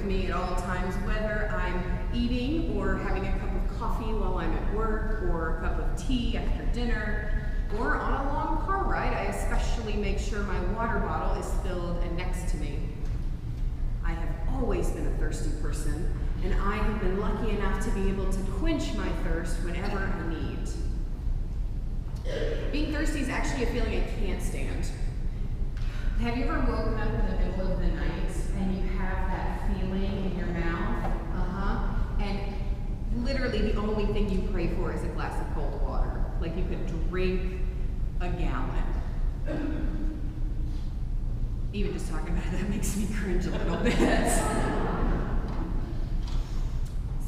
with me at all times, whether I'm eating or having a cup of coffee while I'm at work, or a cup of tea after dinner, or on a long car ride. I especially make sure my water bottle is filled and next to me. I have always been a thirsty person, and I have been lucky enough to be able to quench my thirst whenever I need. Being thirsty is actually a feeling I can't stand. Have you ever woken up in the middle of the night and you have that feeling in your mouth? And literally the only thing you pray for is a glass of cold water. Like you could drink a gallon. Even just talking about it, that makes me cringe a little bit.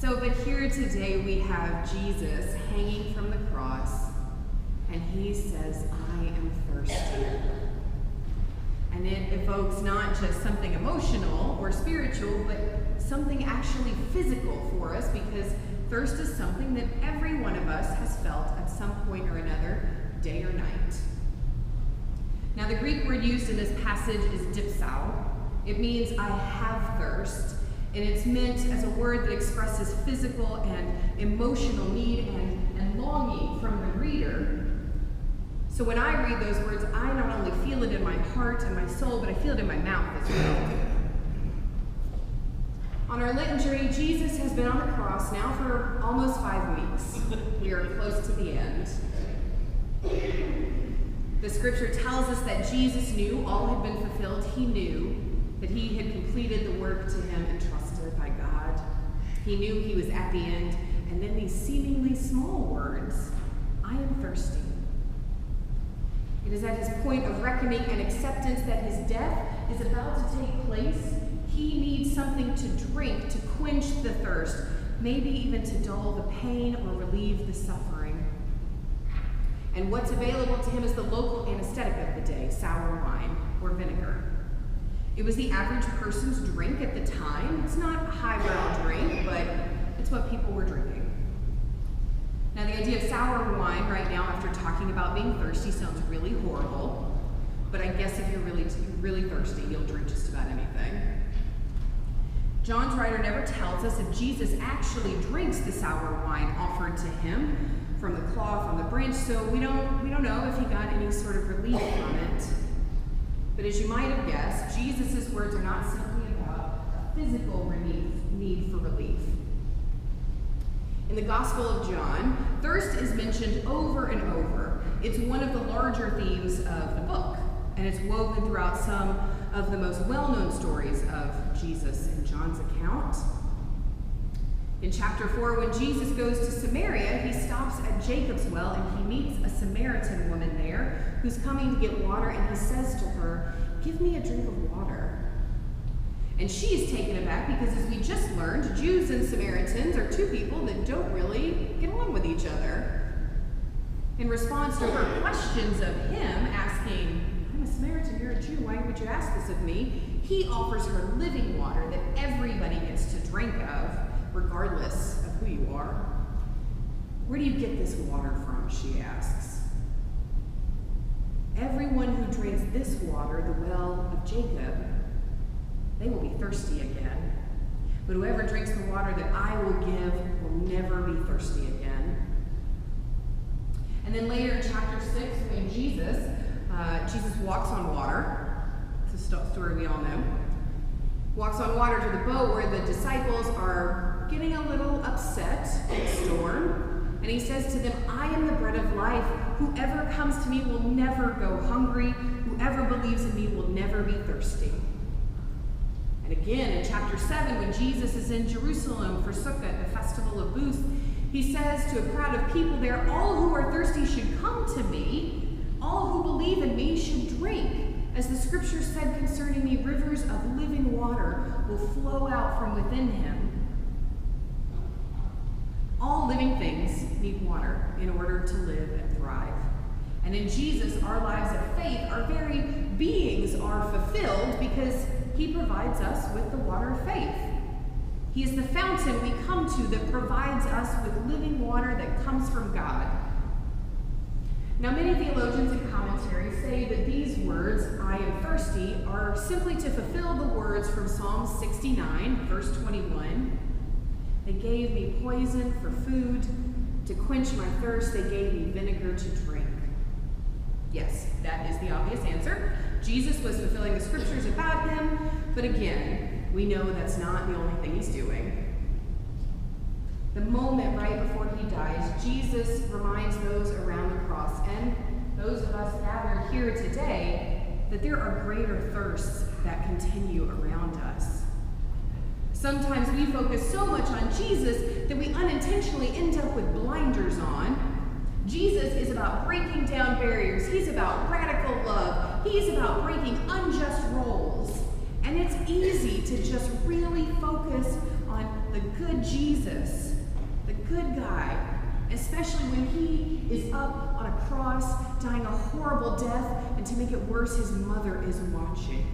But here today we have Jesus hanging from the cross, and he says, I am thirsty. And it evokes not just something emotional or spiritual, but something actually physical for us, because thirst is something that every one of us has felt at some point or another, day or night. Now, the Greek word used in this passage is dipsao. It means I have thirst, and it's meant as a word that expresses physical and emotional need and longing from the reader. So when I read those words, I not only feel it in my heart and my soul, but I feel it in my mouth as well. On our Lenten journey, Jesus has been on the cross now for almost 5 weeks. We are close to the end. The scripture tells us that Jesus knew all had been fulfilled. He knew that he had completed the work to him entrusted by God. He knew he was at the end. And then these seemingly small words, I am thirsty. It is at his point of reckoning and acceptance that his death is about to take place. He needs something to drink to quench the thirst, maybe even to dull the pain or relieve the suffering. And what's available to him is the local anesthetic of the day, sour wine or vinegar. It was the average person's drink at the time. It's not a highbrow drink, but it's what people were drinking. Now, the idea of sour wine right now, after talking about being thirsty, sounds really horrible. But I guess if you're really thirsty, you'll drink just about anything. John's writer never tells us if Jesus actually drinks the sour wine offered to him from the cloth on the branch, so we don't know if he got any sort of relief from it. But as you might have guessed, Jesus' words are not simply about a physical need for relief. In the Gospel of John, thirst is mentioned over and over. It's one of the larger themes of the book, and it's woven throughout some of the most well-known stories of Jesus in John's account. In chapter 4, when Jesus goes to Samaria, he stops at Jacob's well and he meets a Samaritan woman there who's coming to get water, and he says to her, "Give me a drink of water." And she is taken aback because, as we just learned, Jews and Samaritans are two people that don't really get along with each other. In response to her questions of him, asking, "I'm a Samaritan, you're a Jew, why would you ask this of me?" he offers her living water that everybody gets to drink of, regardless of who you are. "Where do you get this water from?" she asks. "Everyone who drinks this water, the well of Jacob, they will be thirsty again. But whoever drinks the water that I will give will never be thirsty again." And then later in chapter 6, when Jesus walks on water, it's a story we all know, walks on water to the boat where the disciples are getting a little upset in a storm. And he says to them, "I am the bread of life. Whoever comes to me will never go hungry. Whoever believes in me will never be thirsty." And again, in chapter 7, when Jesus is in Jerusalem for Sukkot, the festival of booths, he says to a crowd of people there, "All who are thirsty should come to me. All who believe in me should drink. As the scripture said concerning me, rivers of living water will flow out from within him." All living things need water in order to live and thrive. And in Jesus, our lives of faith, our very beings are fulfilled because he provides us with the water of faith. He is the fountain we come to that provides us with living water that comes from God. Now, many theologians and commentaries say that these words, I am thirsty, are simply to fulfill the words from Psalm 69, verse 21. They gave me poison for food. To quench my thirst, they gave me vinegar to drink. Yes, that is the obvious answer. Jesus was fulfilling the scriptures about him, but again, we know that's not the only thing he's doing. The moment right before he dies, Jesus reminds those around the cross and those of us gathered here today that there are greater thirsts that continue around us. Sometimes we focus so much on Jesus that we unintentionally end up with blinders on. Jesus is about breaking down barriers. He's about radical love. He's about breaking unjust roles. And it's easy to just really focus on the good Jesus, the good guy, especially when he is up on a cross, dying a horrible death, and to make it worse, his mother is watching.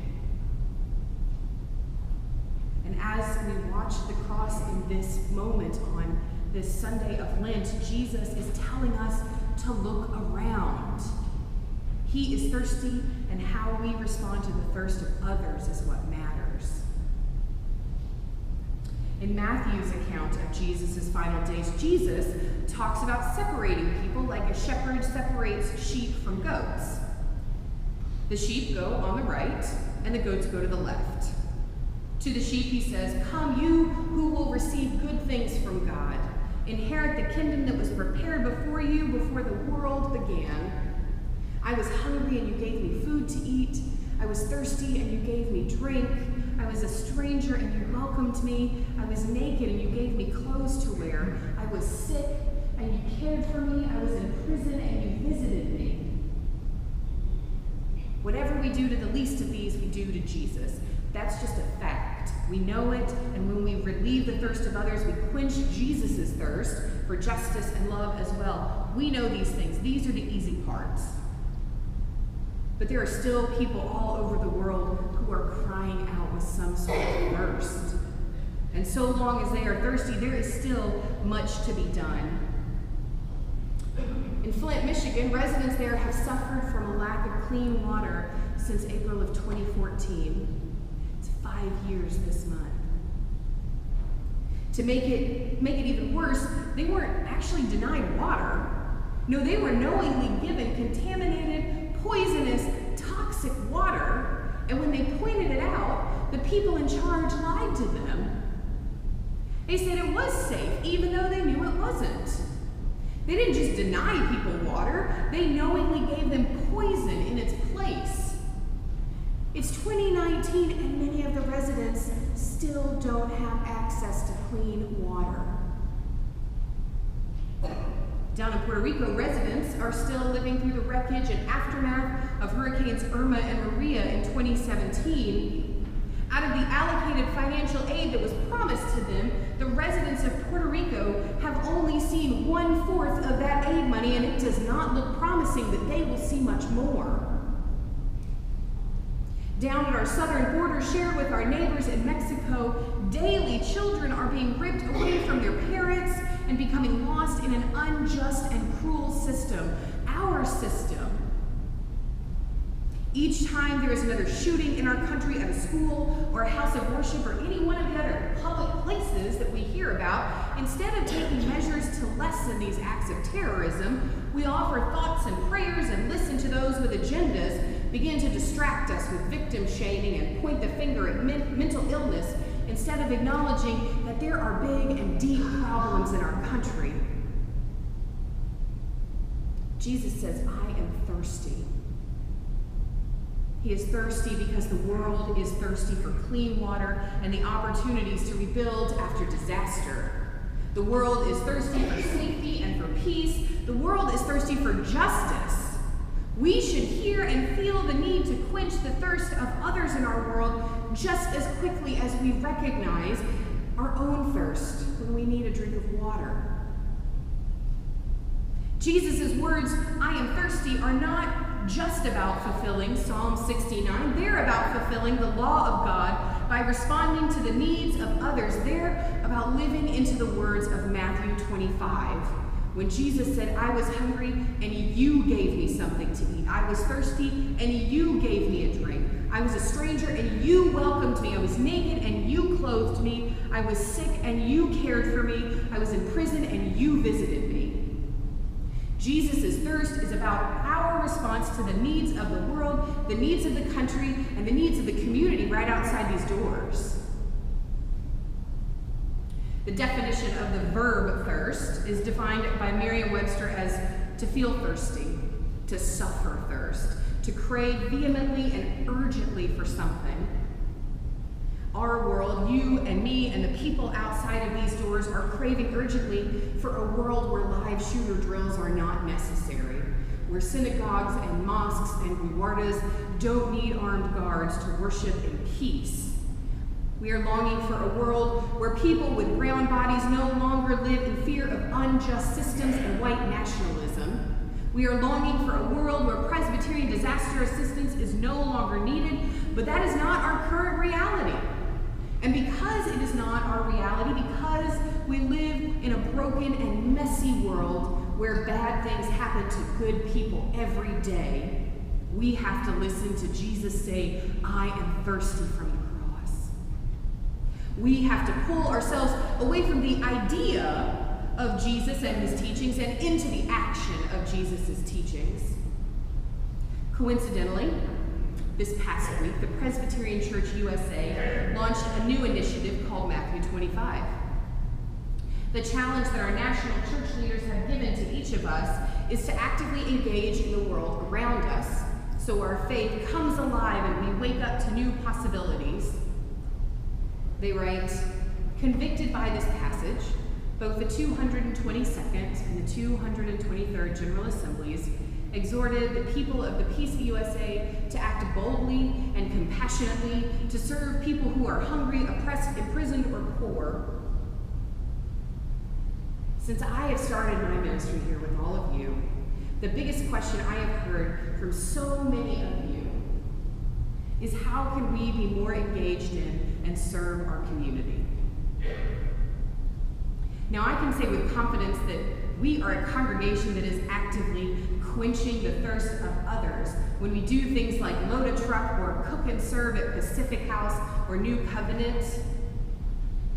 And as we watch the cross in this moment on this Sunday of Lent, Jesus is telling us to look around. He is thirsty, and how we respond to the thirst of others is what matters. In Matthew's account of Jesus' final days, Jesus talks about separating people like a shepherd separates sheep from goats. The sheep go on the right, and the goats go to the left. To the sheep he says, "Come, you who will receive good things from God. Inherit the kingdom that was prepared before you before the world began. I was hungry and you gave me food to eat. I was thirsty and you gave me drink. I was a stranger and you welcomed me. I was naked and you gave me clothes to wear. I was sick and you cared for me. I was in prison and you visited me." Whatever we do to the least of these, we do to Jesus. That's just a fact. We know it, and when we relieve the thirst of others, we quench Jesus' thirst for justice and love as well. We know these things. These are the easy parts. But there are still people all over the world who are crying out with some sort of thirst. And so long as they are thirsty, there is still much to be done. In Flint, Michigan, residents there have suffered from a lack of clean water since April of 2014. It's 5 years this month. To make it even worse, they weren't actually denied water. No, they were knowingly given contaminated, poisonous, toxic water, and when they pointed it out, the people in charge lied to them. They said it was safe, even though they knew it wasn't. They didn't just deny people water, they knowingly gave them poison in its place. It's 2019 and many of the residents still don't have access to clean water. Down in Puerto Rico, residents are still living through the wreckage and aftermath of Hurricanes Irma and Maria in 2017. Out of the allocated financial aid that was promised to them, the residents of Puerto Rico have only seen 1/4 of that aid money, and it does not look promising that they will see much more. Down at our southern border, shared with our neighbors in Mexico, daily children are being ripped away from their parents and becoming lost in an unjust and cruel system, our system. Each time there is another shooting in our country at a school or a house of worship or any one of the other public places that we hear about, instead of taking measures to lessen these acts of terrorism, we offer thoughts and prayers and listen to those with agendas, begin to distract us with victim shaming and point the finger at mental illness instead of acknowledging that there are big and deep problems in our country. Jesus says, "I am thirsty." He is thirsty because the world is thirsty for clean water and the opportunities to rebuild after disaster. The world is thirsty for safety and for peace. The world is thirsty for justice. We should hear and feel the need to quench the thirst of others in our world just as quickly as we recognize our own thirst when we need a drink of water. Jesus' words, "I am thirsty," are not just about fulfilling Psalm 69. They're about fulfilling the law of God by responding to the needs of others. They're about living into the words of Matthew 25. When Jesus said, I was hungry and you gave me something to eat. I was thirsty and you gave me a drink. I was a stranger and you welcomed me. I was naked and you clothed me. I was sick and you cared for me. I was in prison and you visited me. Jesus' thirst is about our response to the needs of the world, the needs of the country, and the needs of the community right outside these doors. The definition of the verb thirst is defined by Merriam-Webster as to feel thirsty, to suffer thirst, to crave vehemently and urgently for something. Our world, you and me and the people outside of these doors are craving urgently for a world where live shooter drills are not necessary, where synagogues and mosques and guardas don't need armed guards to worship in peace. We are longing for a world where people with brown bodies no longer live in fear of unjust systems and white nationalism. We are longing for a world where Presbyterian disaster assistance is no longer needed, but that is not our current reality. And because it is not our reality, because we live in a broken and messy world where bad things happen to good people every day, we have to listen to Jesus say, I am thirsty from the cross. We have to pull ourselves away from the idea of Jesus and his teachings and into the action of Jesus' teachings. Coincidentally, this past week, the Presbyterian Church USA launched a new initiative called Matthew 25. The challenge that our national church leaders have given to each of us is to actively engage in the world around us so our faith comes alive and we wake up to new possibilities. They write, convicted by this passage, both the 222nd and the 223rd General Assemblies exhorted the people of the Peace of USA to act boldly and compassionately to serve people who are hungry, oppressed, imprisoned, or poor. Since I have started my ministry here with all of you, the biggest question I have heard from so many of you is how can we be more engaged in and serve our community? Now I can say with confidence that we are a congregation that is actively quenching the thirst of others when we do things like load a truck or cook and serve at Pacific House or New Covenant.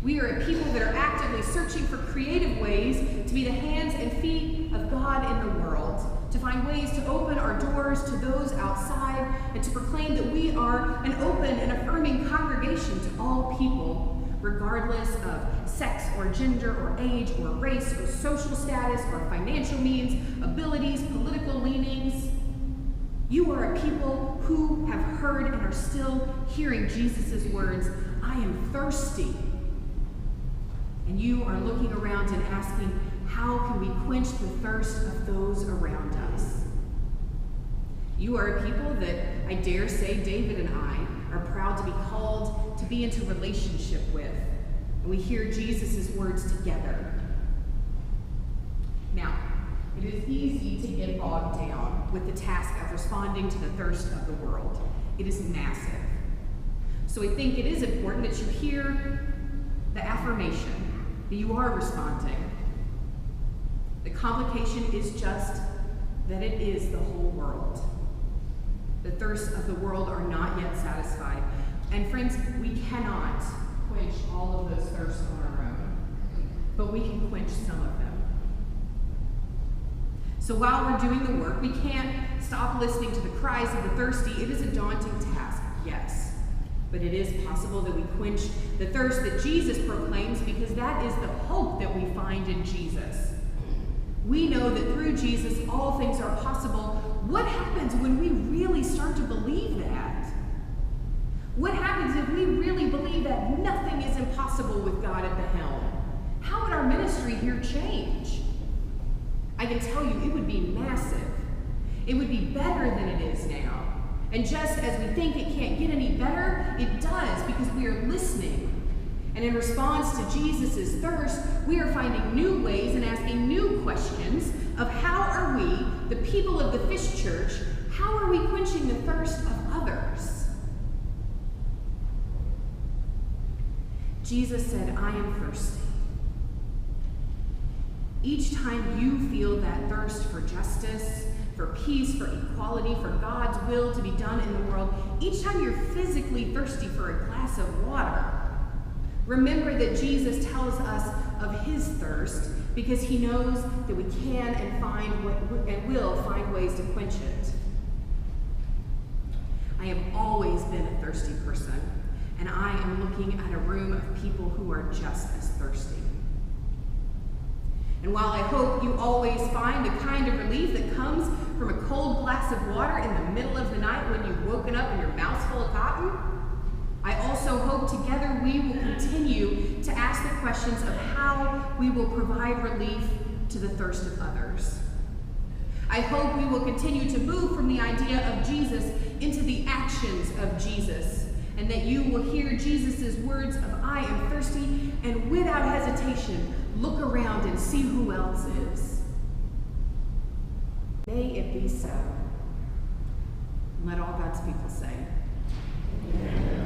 We are a people that are actively searching for creative ways to be the hands and feet of God in the world, to find ways to open our doors to those outside, and to proclaim that we are an open and affirming congregation to all people, regardless of sex or gender or age or race or social status or financial means, abilities, political leanings. You are a people who have heard and are still hearing Jesus' words, I am thirsty. And you are looking around and asking, how can we quench the thirst of those around us? You are a people that I dare say David and I are proud to be called to be into relationship with. And we hear Jesus' words together. Now, it is easy to get bogged down with the task of responding to the thirst of the world. It is massive. So I think it is important that you hear the affirmation that you are responding. The complication is just that it is the whole world. The thirsts of the world are not yet satisfied. And friends, we cannot quench all of those thirsts on our own, but we can quench some of them. So while we're doing the work, we can't stop listening to the cries of the thirsty. It is a daunting task, yes, but it is possible that we quench the thirst that Jesus proclaims, because that is the hope that we find in Jesus. We know that through Jesus, all things are possible. What happens when we really start to believe that? What happens if we really believe that nothing is impossible with God at the helm? How would our ministry here change? I can tell you it would be massive. It would be better than it is now. And just as we think it can't get any better, it does, because we are listening. And in response to Jesus' thirst, we are finding new ways and asking new questions of how are we, the people of the Fish Church, how are we quenching the thirst of others? Jesus said, I am thirsty. Each time you feel that thirst for justice, for peace, for equality, for God's will to be done in the world, each time you're physically thirsty for a glass of water, remember that Jesus tells us of his thirst because he knows that we can and will find ways to quench it. I have always been a thirsty person, and I am looking at a room of people who are just as thirsty. And while I hope you always find the kind of relief that comes from a cold glass of water in the middle of the night when you've woken up and your mouth's full of cotton, I also hope together we will continue to ask the questions of how we will provide relief to the thirst of others. I hope we will continue to move from the idea of Jesus into the actions of Jesus, and that you will hear Jesus' words of "I am thirsty," and without hesitation, look around and see who else is. May it be so. Let all God's people say, Amen.